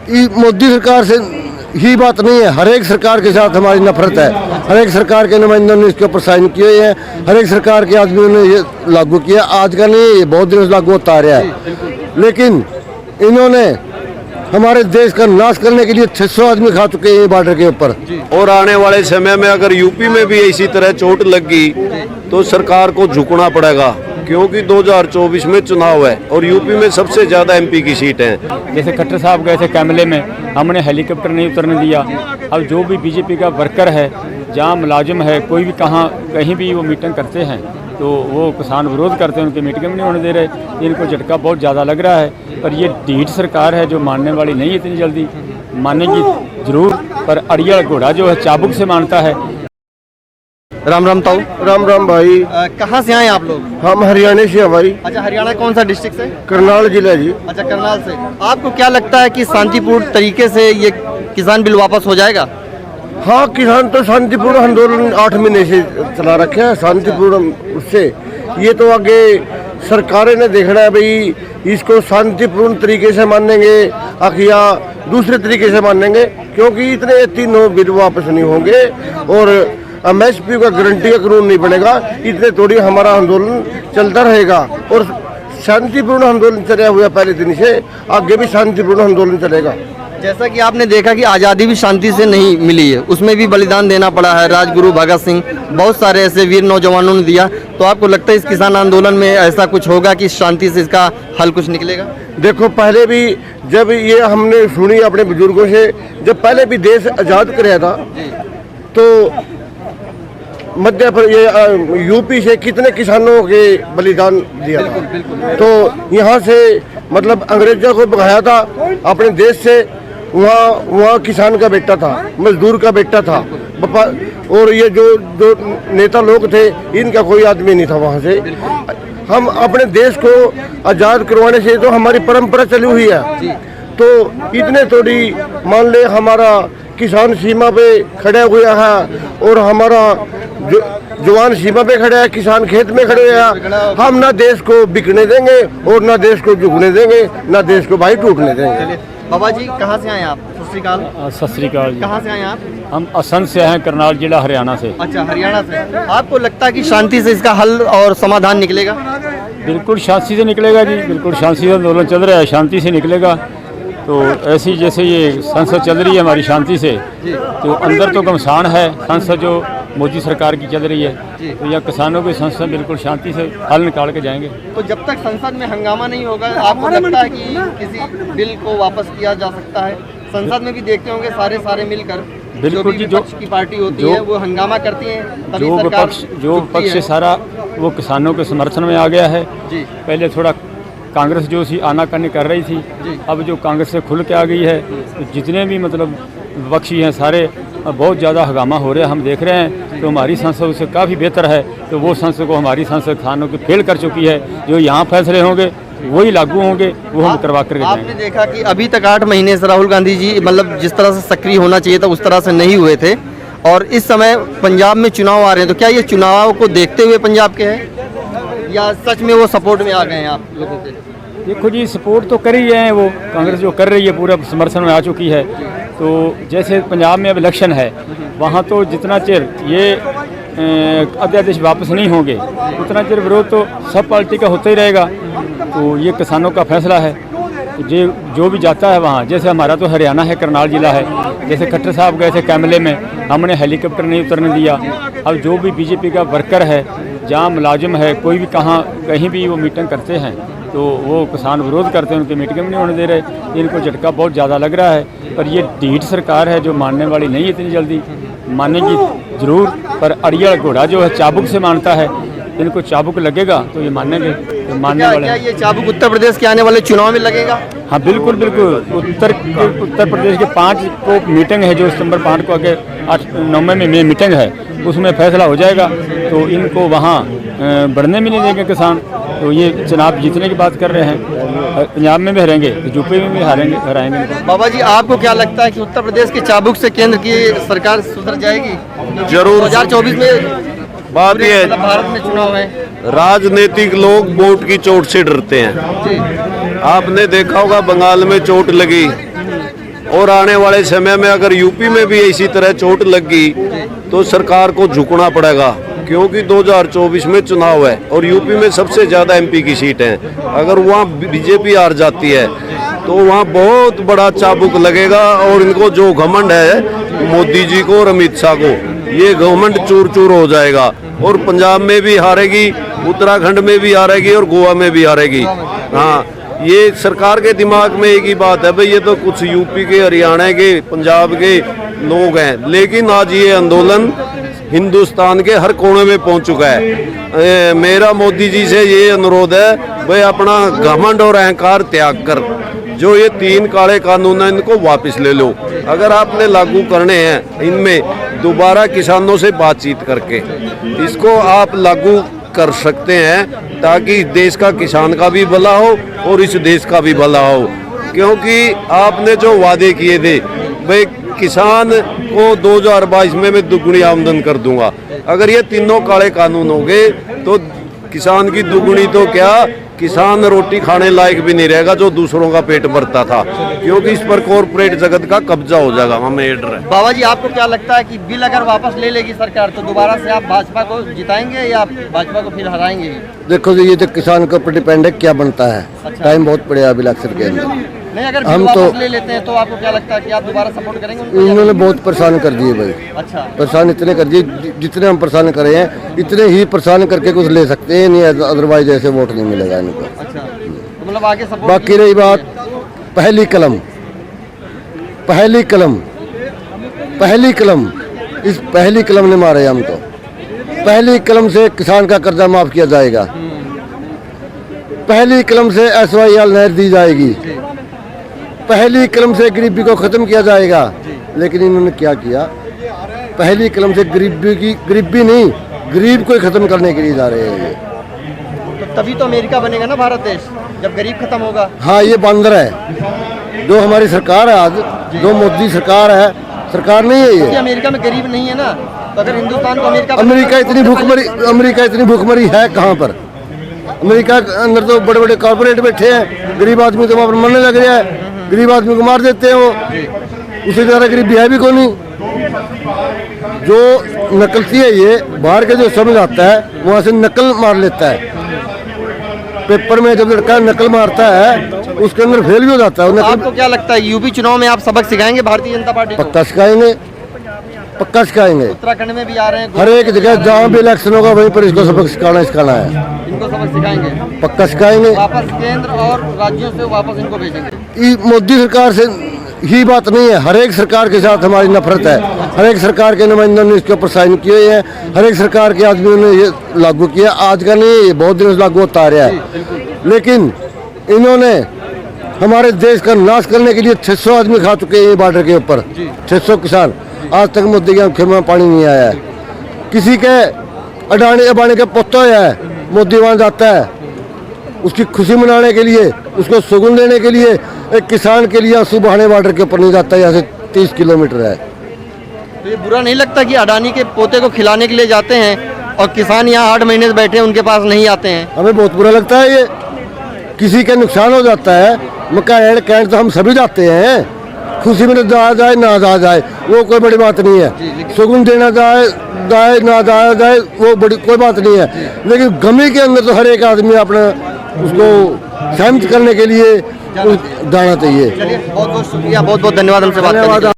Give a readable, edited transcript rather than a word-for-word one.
मोदी सरकार से ही बात नहीं है, हर एक सरकार के साथ हमारी नफरत है। हर एक सरकार के नुमाइंदों ने इसके ऊपर साइन किए हैं, हर एक सरकार के आदमियों ने ये लागू किया। आज का नहीं, ये बहुत दिनों से लागू होता आ रहा है, लेकिन इन्होंने हमारे देश का नाश करने के लिए 600 आदमी खा चुके हैं बॉर्डर के ऊपर। और आने वाले समय में अगर यूपी में भी इसी तरह चोट लगी तो सरकार को झुकना पड़ेगा, क्योंकि 2024 में चुनाव है और यूपी में सबसे ज्यादा एमपी की सीट है। जैसे खट्टर साहब गए थे कैमले में, हमने हेलीकॉप्टर नहीं उतरने दिया। अब जो भी बीजेपी का वर्कर है, जहाँ मुलाजिम है, कोई भी कहीं भी वो मीटिंग करते हैं तो वो किसान विरोध करते हैं, उनकी मीटिंग में नहीं होने दे रहे। इनको झटका बहुत ज़्यादा लग रहा है, पर ये ढीठ सरकार है जो मानने वाली नहीं है, इतनी जल्दी मानेगी जरूर, पर अड़ियल घोड़ा जो है चाबुक से मानता है। राम राम ताऊ। राम राम भाई। कहाँ से आए आप लोग? हम हरियाणा से हैं भाई। अच्छा, हरियाणा कौन सा डिस्ट्रिक्ट से? करनाल जिला जी। अच्छा, करनाल से। आपको क्या लगता है कि शांतिपूर्ण तरीके से ये किसान बिल वापस हो जाएगा? हाँ, किसान तो शांतिपूर्ण आंदोलन 8 महीने से चला रखे हैं, शांतिपूर्ण उससे। ये तो आगे सरकारें ने देखना है भाई, इसको शांतिपूर्ण तरीके से मानेंगे या दूसरे तरीके से मानेंगे, क्योंकि इतने तीनों बिल वापस नहीं होंगे और एमएसपी का गारंटी का कानून नहीं बनेगा, इतने थोड़ी हमारा आंदोलन चलता रहेगा। और शांतिपूर्ण आंदोलन चला हुआ पहले दिन से, आगे भी शांतिपूर्ण आंदोलन चलेगा। जैसा कि आपने देखा कि आज़ादी भी शांति से नहीं मिली है, उसमें भी बलिदान देना पड़ा है। राजगुरु भगत सिंह, बहुत सारे ऐसे वीर नौजवानों ने दिया। तो आपको लगता है इस किसान आंदोलन में ऐसा कुछ होगा कि शांति से इसका हल कुछ निकलेगा? देखो, पहले भी जब ये हमने सुनी अपने बुजुर्गों से, जब पहले भी देश आज़ाद कराया था तो मध्य प्रदेश यूपी से कितने किसानों के बलिदान दिया था। तो यहाँ से मतलब अंग्रेजों को भगाया था अपने देश से, वहाँ किसान का बेटा था, मजदूर का बेटा था। और ये जो नेता लोग थे, इनका कोई आदमी नहीं था वहाँ से। हम अपने देश को आज़ाद करवाने से तो हमारी परंपरा चली हुई है, तो इतने थोड़ी मान ले हमारा किसान सीमा पे खड़े हुए हैं और हमारा जवान सीमा पे खड़े हैं, किसान खेत में खड़े हैं। हम ना देश को बिकने देंगे और ना देश को झुकने देंगे, ना देश को भाई टूटने देंगे। बाबा जी, कहाँ से आए आप? सत श्री अकाल। सत श्री अकाल। कहाँ से आए आप? हम असम से हैं, करनाल जिला, हरियाणा से। अच्छा, हरियाणा से। आपको लगता है कि शांति से इसका हल और समाधान निकलेगा? बिल्कुल शांति से निकलेगा जी, बिल्कुल शांति से आंदोलन चल रहा है, शांति से निकलेगा। तो ऐसी जैसे ये संसद चल रही है हमारी शांति से, तो अंदर तो घमसान है संसद जो मोदी सरकार की चल रही है, तो यह किसानों की संसद बिल्कुल शांति से हल निकाल के जाएंगे। तो जब तक संसद में हंगामा नहीं होगा, आपको लगता है कि किसी बिल को वापस किया जा सकता है? संसद में भी देखते होंगे सारे मिलकर बिल्कुल जी, जो विपक्ष की पार्टी होती है वो हंगामा करती है, तभी जो विपक्ष सारा वो किसानों के समर्थन में आ गया है। पहले थोड़ा कांग्रेस जो सी आनाकानी कर रही थी, अब जो कांग्रेस से खुल के आ गई है, तो जितने भी मतलब विपक्षी हैं सारे बहुत ज़्यादा हंगामा हो रहा है, हम देख रहे हैं। तो हमारी संसद उससे काफ़ी बेहतर है, तो वो संसद को हमारी संसद किसानों की फेल कर चुकी है। जो यहाँ फैसले होंगे वही लागू होंगे, वो हम करवा कर जाएंगे। आपने देखा कि अभी तक 8 महीने से राहुल गांधी जी मतलब जिस तरह से सक्रिय होना चाहिए था उस तरह से नहीं हुए थे, और इस समय पंजाब में चुनाव आ रहे हैं, तो क्या ये चुनाव को देखते हुए पंजाब के हैं या सच में वो सपोर्ट में आ गए हैं आप लोगों के? देखो जी, सपोर्ट तो कर ही है, वो कांग्रेस जो कर रही है पूरा समर्थन में आ चुकी है। तो जैसे पंजाब में अब इलेक्शन है, वहाँ तो जितना चिर ये अध्यादेश वापस नहीं होंगे उतना चिर विरोध तो सब पार्टी का होता ही रहेगा। तो ये किसानों का फैसला है, जो भी जाता है वहाँ। जैसे हमारा तो हरियाणा है, करनाल जिला है, जैसे खट्टर साहब गए थे कैमले में, हमने हेलीकॉप्टर नहीं उतरने दिया। अब जो भी बीजेपी का वर्कर है, जहाँ मुलाजिम है, कोई भी कहीं भी वो मीटिंग करते हैं तो वो किसान विरोध करते हैं, उनकी मीटिंग में नहीं होने दे रहे। इनको झटका बहुत ज़्यादा लग रहा है, पर ये ढीठ सरकार है जो मानने वाली नहीं है, इतनी जल्दी मानेगी जरूर, पर अड़ियल घोड़ा जो है चाबुक से मानता है। इनको चाबुक लगेगा तो ये मानेंगे, तो मानने वाले। क्या ये चाबुक उत्तर प्रदेश के आने वाले चुनाव में लगेगा? हाँ बिल्कुल बिल्कुल। उत्तर प्रदेश के 5 को मीटिंग है, जो सितंबर 5 को आगे 8-9 में मीटिंग है, उसमें फैसला हो जाएगा। तो इनको वहाँ बढ़ने भी नहीं देंगे किसान। तो ये चुनाव जीतने की बात कर रहे हैं, पंजाब में भी हराएंगे, यूपी में भी हराएंगे। बाबा जी, आपको क्या लगता है कि उत्तर प्रदेश के चाबुक से केंद्र की सरकार सुधर जाएगी? जरूर। 2024 में बात ये है, भारत में चुनाव है, राजनीतिक लोग वोट की चोट से डरते हैं। आपने देखा होगा बंगाल में चोट लगी और आने वाले समय में अगर यूपी में भी इसी तरह चोट लग गई तो सरकार को झुकना पड़ेगा, क्योंकि 2024 में चुनाव है और यूपी में सबसे ज़्यादा एमपी की सीट है। अगर वहाँ बीजेपी हार जाती है तो वहाँ बहुत बड़ा चाबुक लगेगा और इनको जो घमंड है मोदी जी को और अमित शाह को, ये घमंड चूर चूर हो जाएगा। और पंजाब में भी हारेगी, उत्तराखंड में भी हारेगी और गोवा में भी हारेगी। हाँ, ये सरकार के दिमाग में एक ही बात है भाई, ये तो कुछ यूपी के, हरियाणा के, पंजाब के लोग हैं, लेकिन आज ये आंदोलन हिंदुस्तान के हर कोने में पहुंच चुका है। मेरा मोदी जी से ये अनुरोध है भाई, अपना घमंड और अहंकार त्याग कर जो ये 3 काले कानून हैं इनको वापस ले लो। अगर आपने लागू करने हैं इनमें दोबारा किसानों से बातचीत करके इसको आप लागू कर सकते हैं, ताकि देश का किसान का भी भला हो और इस देश का भी भला हो। क्योंकि आपने जो वादे किए थे भाई, किसान को 2022 में मैं दुगुनी आमदन कर दूंगा, अगर ये तीनों काले कानून हो गए तो किसान की दुगुनी तो क्या, किसान रोटी खाने लायक भी नहीं रहेगा जो दूसरों का पेट भरता था, क्योंकि इस पर कॉर्पोरेट जगत का कब्जा हो जाएगा। हमें ये डर है। बाबा जी, आपको क्या लगता है कि बिल अगर वापस ले लेगी सरकार तो दोबारा से आप भाजपा को जिताएंगे या आप भाजपा को फिर हराएंगे? देखो जी, ये तो किसान के ऊपर डिपेंड है क्या बनता है। अच्छा। टाइम बहुत पड़ेगा अभी इलेक्शन के अंदर। नहीं, अगर हम बिल तो- वापस ले लेते हैं तो आपको क्या लगता है कि आप दोबारा सपोर्ट करेंगे उनको या उन्होंने नहीं? बहुत परेशान कर दिए भाई, अच्छा, परेशान इतने कर दिए, जितने हम परेशान करे हैं इतने ही परेशान करके कुछ ले सकते हैं, नहीं अदरवाइज ऐसे वोट नहीं मिलेगा इनको। अच्छा, तो मतलब आगे सपोर्ट बाकी रही बात पहली कलम, पहली कलम, पहली कलम, इस पहली कलम ने मारे हम तो। पहली कलम से किसान का कर्जा माफ किया जाएगा, पहली कलम से SYL नहर दी जाएगी, पहली कलम से गरीबी को खत्म किया जाएगा। लेकिन इन्होंने क्या किया, पहली कलम से गरीबी नहीं, गरीब को ही खत्म करने के लिए जा रहे हैं ये। तो तभी तो अमेरिका बनेगा ना भारत देश, जब गरीब खत्म होगा। हाँ, ये बंदर है जो हमारी सरकार है आज, जो मोदी सरकार है, सरकार नहीं है क्योंकि ये। अमेरिका में गरीब नहीं है ना, तो अगर हिंदुस्तान को अमेरिका अमेरिका इतनी भूखमरी है कहाँ पर? अमेरिका के अंदर तो बड़े बड़े कॉर्पोरेट बैठे हैं, गरीब आदमी तो वहाँ पर मरने लग रहा है, गरीब आदमी को मार देते हैं वो। उसी तरह गरीबी है भी कोई नहीं। जो नकलती है ये बाहर के जो समझ आता है वहाँ से नकल मार लेता है। पेपर में जब लड़का नकल मारता है उसके अंदर फेल भी हो जाता है। तो नकल आपको क्या लगता है यूपी चुनाव में आप सबक सिखाएंगे भारतीय जनता पार्टी को? पक्का सिखाएंगे, पक्का सिखाएंगे। उत्तराखंड में भी आ रहे हैं, हर एक जगह जहाँ भी इलेक्शन होगा वहीं पर इसको सबक सिखाना है, इनको सबक सिखाएंगे, पक्का सिखाएंगे। वापस केंद्र और राज्यों से वापस इनको भेजेंगे। ये मोदी सरकार से ही बात नहीं है, हर एक सरकार के साथ हमारी नफरत है। हर एक सरकार के नुमाइंदों ने इसके ऊपर साइन किए हैं, हर एक सरकार के आदमियों ने ये लागू किया। आज का नहीं, ये बहुत दिनों से लागू होता आ रहा है। लेकिन इन्होंने हमारे देश का नाश करने के लिए 600 आदमी खा चुके हैं बॉर्डर के ऊपर, 600 किसान। आज तक मोदी की आंखों में पानी नहीं आया है। किसी के अडानी अबानी का पोता है, मोदी वहाँ जाता है उसकी खुशी मनाने के लिए, उसको सुगुन देने के लिए। एक किसान के लिए आंसू बहाने बॉर्डर के ऊपर नहीं जाता, यहाँ से 30 किलोमीटर है। तो ये बुरा नहीं लगता कि अडानी के पोते को खिलाने के लिए जाते हैं और किसान यहाँ 8 महीने से बैठे हैं, उनके पास नहीं आते हैं? हमें बहुत बुरा लगता है ये। किसी का नुकसान हो जाता है, मक्का एड कैंट तो हम सभी जाते हैं, खुशी में जा जाए ना जा जाए वो कोई बड़ी बात नहीं है। सुगुन देना जाए जाए ना जाया जाए वो बड़ी कोई बात नहीं है। लेकिन गमी के अंदर तो हर एक आदमी अपना उसको सहमत करने के लिए जाना चाहिए। चलिए, बहुत बहुत शुक्रिया, बहुत बहुत धन्यवाद हमसे बात करने के लिए।